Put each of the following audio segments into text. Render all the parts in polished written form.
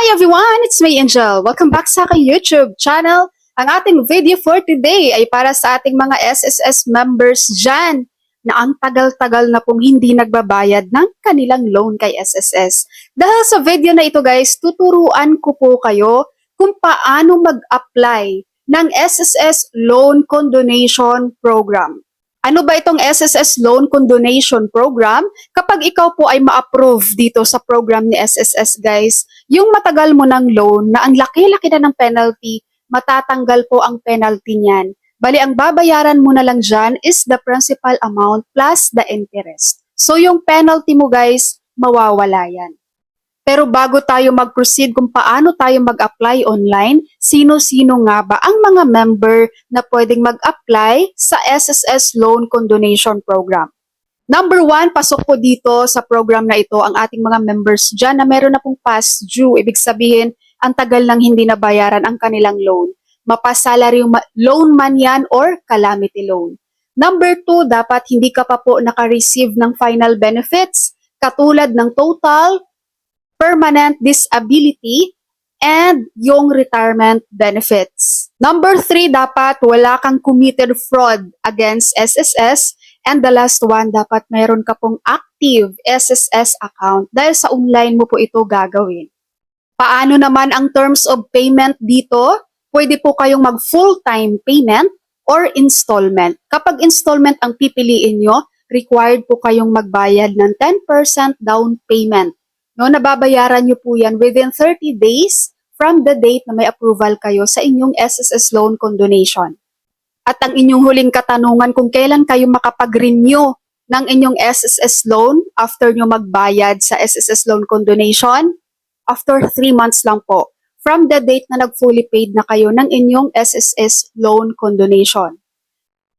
everyone! It's me, Angel. Welcome back sa aking YouTube channel. Ang ating video for today ay para sa ating mga SSS members dyan na ang tagal-tagal na pong hindi nagbabayad ng kanilang loan kay SSS. Dahil sa video na ito guys, tuturuan ko po kayo kung paano mag-apply ng SSS Loan Condonation Program. Ano ba itong SSS Loan Condonation Program? Kapag ikaw po ay ma-approve dito sa program ni SSS guys, yung matagal mo ng loan na ang laki-laki na ng penalty, matatanggal po ang penalty niyan. Bali, ang babayaran mo na lang dyan is the principal amount plus the interest. So yung penalty mo guys, mawawala yan. Pero bago tayo mag-proceed kung paano tayo mag-apply online, sino-sino nga ba ang mga member na pwedeng mag-apply sa SSS Loan Condonation Program? Number 1, pasok po dito sa program na ito ang ating mga members dyan na meron na pong past due. Ibig sabihin, ang tagal nang hindi nabayaran ang kanilang loan. Mapasalary loan man yan or calamity loan. Number 2, dapat hindi ka pa po naka-receive ng final benefits katulad ng total, permanent disability, and yung retirement benefits. Number 3, dapat wala kang committed fraud against SSS. And the last one, dapat meron ka pong active SSS account dahil sa online mo po ito gagawin. Paano naman ang terms of payment dito? Pwede po kayong mag full-time payment or installment. Kapag installment ang pipiliin nyo, required po kayong magbayad ng 10% down payment. No, nababayaran nyo po yan within 30 days from the date na may approval kayo sa inyong SSS Loan Condonation. At ang inyong huling katanungan kung kailan kayo makapag-renew ng inyong SSS loan after nyo magbayad sa SSS Loan Condonation, after 3 months lang po from the date na nag-fully paid na kayo ng inyong SSS Loan Condonation.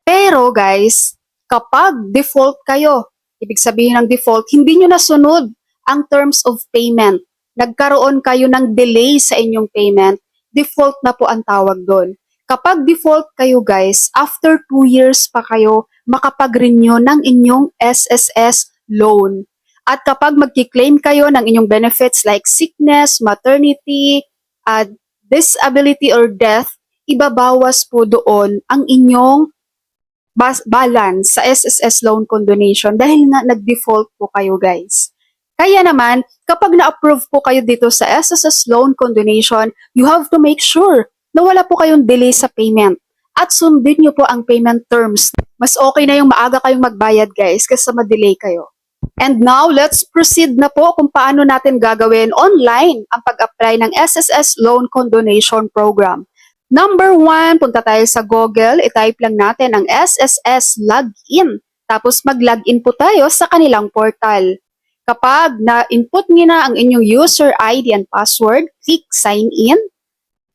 Pero guys, kapag default kayo, ibig sabihin ng default, hindi nyo nasunod ang terms of payment, nagkaroon kayo ng delay sa inyong payment, default na po ang tawag doon. Kapag default kayo guys, after 2 years pa kayo makapag-renew ng inyong SSS loan. At kapag magki-claim kayo ng inyong benefits like sickness, maternity, disability or death, ibabawas po doon ang inyong balance sa SSS Loan Condonation dahil nga nag-default po kayo guys. Kaya naman, kapag na-approve po kayo dito sa SSS Loan Condonation, you have to make sure na wala po kayong delay sa payment at sundin nyo po ang payment terms. Mas okay na yung maaga kayong magbayad guys kaysa ma-delay kayo. And now, let's proceed na po kung paano natin gagawin online ang pag-apply ng SSS Loan Condonation Program. Number 1, punta tayo sa Google, i-type lang natin ang SSS Login. Tapos mag-login po tayo sa kanilang portal. Kapag na-input nyo na ang inyong user ID and password, click Sign In.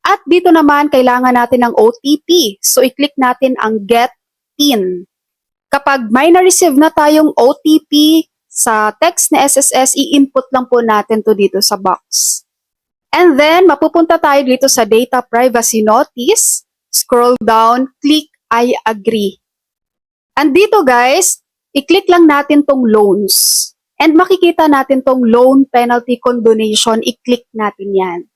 At dito naman, kailangan natin ng OTP. So, i-click natin ang Get PIN. Kapag may na-receive na tayong OTP sa text na SSS, i-input lang po natin to dito sa box. And then, mapupunta tayo dito sa Data Privacy Notice. Scroll down, click I agree. And dito guys, i-click lang natin tong loans. And makikita natin tong loan penalty condonation, i-click natin yan.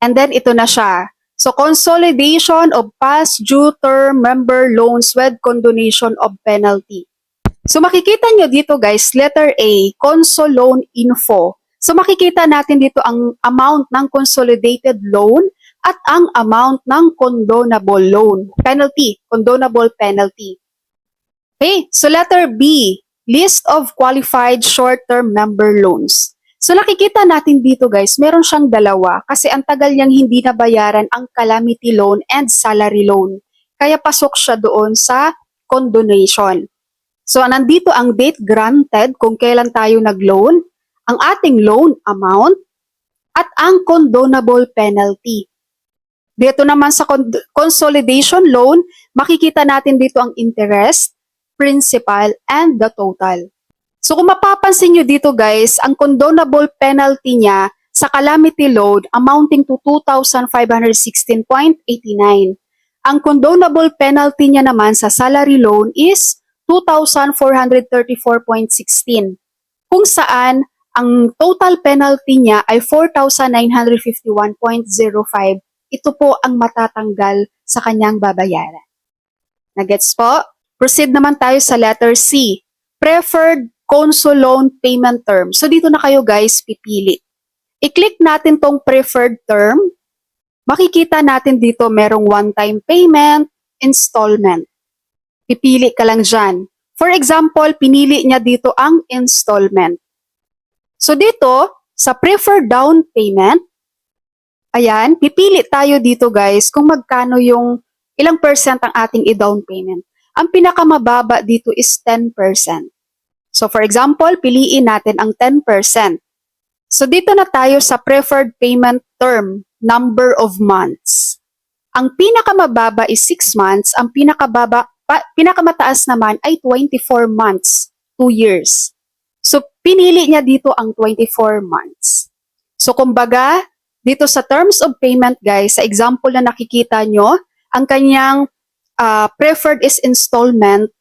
And then, ito na siya. So, consolidation of past due term member loans with condonation of penalty. So, makikita nyo dito guys, letter A, consol loan info. So, makikita natin dito ang amount ng consolidated loan at ang amount ng condonable loan. Penalty, condonable penalty. Okay, so letter B, list of qualified short-term member loans. So nakikita natin dito guys, meron siyang dalawa kasi ang tagal niyang hindi nabayaran ang calamity loan and salary loan. Kaya pasok siya doon sa condonation. So nandito ang date granted kung kailan tayo nag-loan, ang ating loan amount, at ang condonable penalty. Dito naman sa consolidation loan, makikita natin dito ang interest, principal, and the total. So kung mapapansin nyo dito guys, ang condonable penalty niya sa calamity loan amounting to 2,516.89. Ang condonable penalty niya naman sa salary loan is 2,434.16. Kung saan Ang total penalty niya ay 4,951.05. Ito po ang matatanggal sa kanyang babayaran. Nagets po? Proceed naman tayo sa letter C. Preferred Conso Loan Payment Term. So dito na kayo guys pipili. I-click natin tong preferred term. Makikita natin dito merong one-time payment, installment. Pipili ka lang dyan. For example, pinili niya dito ang installment. So dito, sa preferred down payment, ayan, pipili tayo dito guys kung magkano yung ilang percent ang ating i-down payment. Ang pinakamababa dito is 10%. So for example, piliin natin ang 10%. So dito na tayo sa preferred payment term, number of months. Ang pinakamababa is 6 months, ang pinakamataas naman ay 24 months, 2 years. So pinili niya dito ang 24 months. So kumbaga, dito sa terms of payment guys, sa example na nakikita nyo, ang kanyang preferred is installment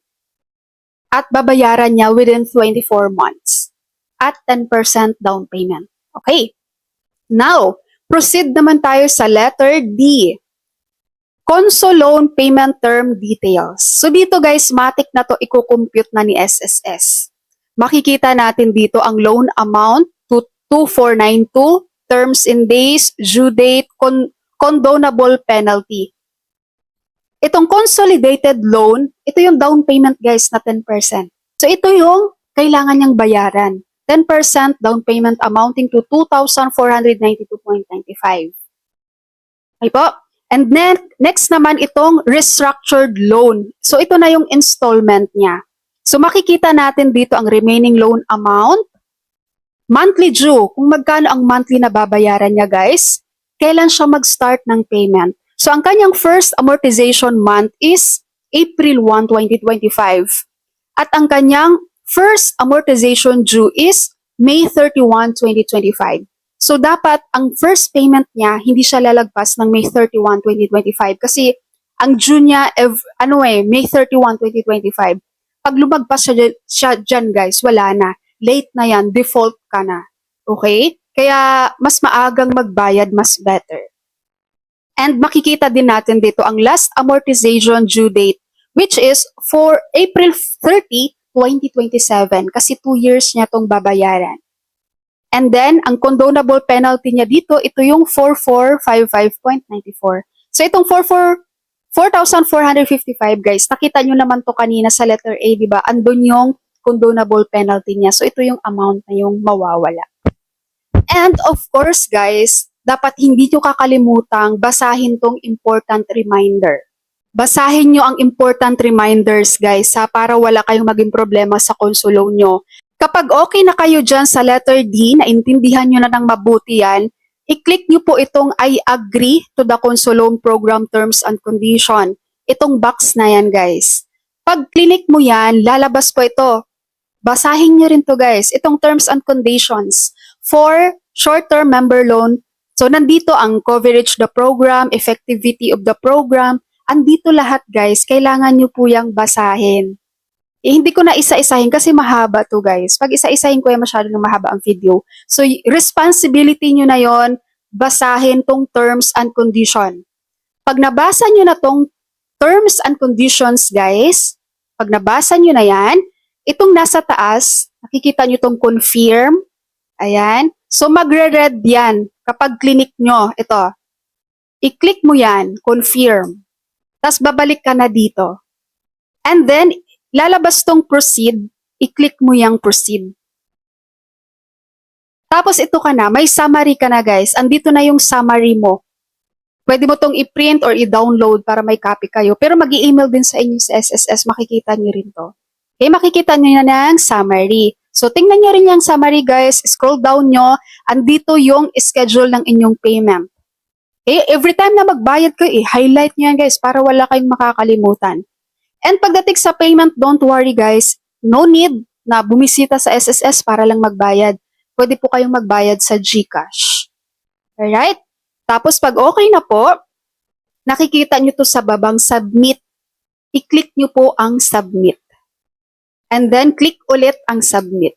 at babayaran niya within 24 months at 10% down payment. Okay. Now, proceed naman tayo sa letter D. Conso Loan Payment Term Details. So dito guys, matik na to i-compute na ni SSS. Makikita natin dito ang loan amount to 2492, terms in days, due date, condonable penalty. Itong consolidated loan, ito yung down payment guys na 10%. So ito yung kailangan niyang bayaran. 10% down payment amounting to 2,492.95. Okay po? And then, next naman itong restructured loan. So ito na yung installment niya. So makikita natin dito ang remaining loan amount, monthly due, kung magkano ang monthly na babayaran niya guys, kailan siya mag-start ng payment. So ang kanyang first amortization month is April 1, 2025. At ang kanyang first amortization due is May 31, 2025. So dapat ang first payment niya, hindi siya lalagpas ng May 31, 2025 kasi ang due niya May 31, 2025. Pag lumagpas siya dyan guys, wala na. Late na yan, default ka na. Okay? Kaya mas maagang magbayad, mas better. And makikita din natin dito ang last amortization due date, which is for April 30, 2027 kasi 2 years niya tong babayaran. And then, ang condonable penalty niya dito, ito yung 4455.94. So itong 4,455 guys, nakita nyo naman to kanina sa letter A, di ba? Andun yung condonable penalty niya. So ito yung amount na yung mawawala. And of course guys, dapat hindi nyo kakalimutang basahin tong important reminder. Basahin nyo ang important reminders guys para wala kayong maging problema sa konsulo nyo. Kapag okay na kayo dyan sa letter D, naintindihan nyo na ng mabuti yan, i-click nyo po itong I agree to the Conso Loan Program Terms and Condition. Itong box na yan guys. Pag click mo yan, lalabas po ito. Basahin nyo rin to guys. Itong terms and conditions for short-term member loan. So nandito ang coverage the program, effectivity of the program. Andito lahat guys. Kailangan nyo po yung basahin. Hindi ko na isa-isahin kasi mahaba to guys. Pag isa-isahin ko yan masyado na mahaba ang video. So responsibility nyo na yon, basahin tong terms and condition. Pag nabasa nyo na tong terms and conditions guys, pag nabasa nyo na yan, itong nasa taas, nakikita nyo tong confirm. Ayan. So magre-red yan kapag click nyo. Ito. I-click mo yan, confirm. Tapos babalik ka na dito. And then, lalabas tong proceed, i-click mo yung proceed. Tapos ito ka na, may summary ka na guys. Andito na yung summary mo. Pwede mo tong i-print or i-download para may copy kayo. Pero mag-i-email din sa inyo sa SSS, makikita nyo rin to. Okay, makikita nyo na ng summary. So tingnan nyo rin yung summary guys, scroll down nyo, andito yung schedule ng inyong payment. Okay, every time na magbayad kayo, i-highlight nyo yan guys para wala kayong makakalimutan. And pagdating sa payment, don't worry guys, no need na bumisita sa SSS para lang magbayad. Pwede po kayong magbayad sa GCash. Alright? Tapos pag okay na po, nakikita nyo to sa babang submit. I-click nyo po ang submit. And then click ulit ang submit.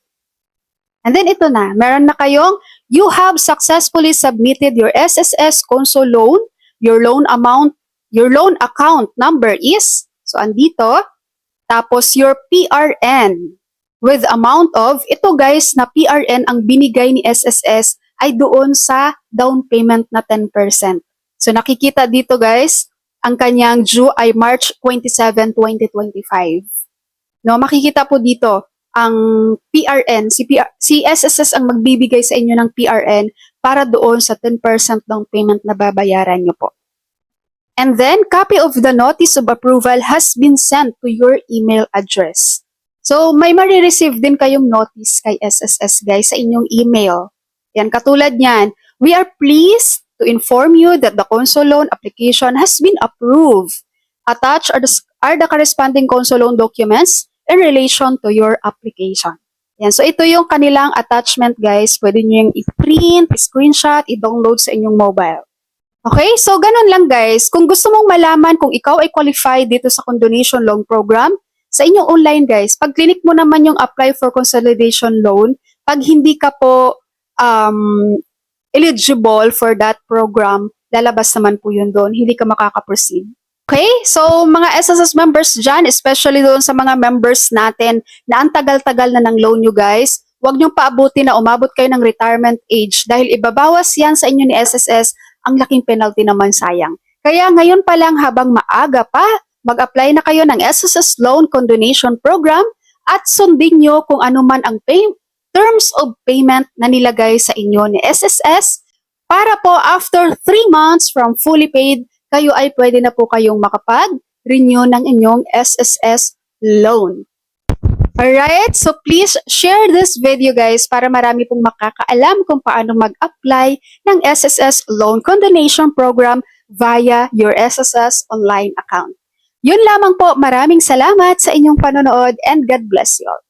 And then ito na, meron na kayong, you have successfully submitted your SSS console loan, your loan amount, your loan account number is, so andito, tapos your PRN with amount of, ito guys, na PRN ang binigay ni SSS ay doon sa down payment na 10%. So nakikita dito guys, ang kanyang due ay March 27, 2025. No, makikita po dito, ang PRN, si SSS ang magbibigay sa inyo ng PRN para doon sa 10% down payment na babayaran nyo po. And then, copy of the notice of approval has been sent to your email address. So, may marireceive din kayong notice kay SSS guys sa inyong email. Yan, katulad niyan, we are pleased to inform you that the console loan application has been approved. Attached are the corresponding console loan documents in relation to your application. Yan, so ito yung kanilang attachment guys. Pwede nyo yung i-print, i-screenshot, i-download sa inyong mobile. Okay, so ganun lang guys. Kung gusto mong malaman kung ikaw ay qualified dito sa Condonation Loan Program, sa inyong online guys, pag click mo naman yung apply for consolidation loan, pag hindi ka po eligible for that program, lalabas naman po yun doon. Hindi ka makaka-proceed. Okay, so mga SSS members dyan, especially doon sa mga members natin na ang tagal-tagal na ng loan nyo guys, huwag nyo paabuti na umabot kayo ng retirement age dahil ibabawas yan sa inyo ni SSS, ang laking penalty naman sayang. Kaya ngayon pa lang habang maaga pa, mag-apply na kayo ng SSS Loan Condonation Program at sundin nyo kung ano man ang terms of payment na nilagay sa inyo ni SSS para po after 3 months from fully paid, kayo ay pwede na po kayong makapag-renew ng inyong SSS loan. Alright, so please share this video guys para marami pong makakaalam kung paano mag-apply ng SSS Loan Condonation Program via your SSS online account. Yun lamang po, maraming salamat sa inyong panonood and God bless you all.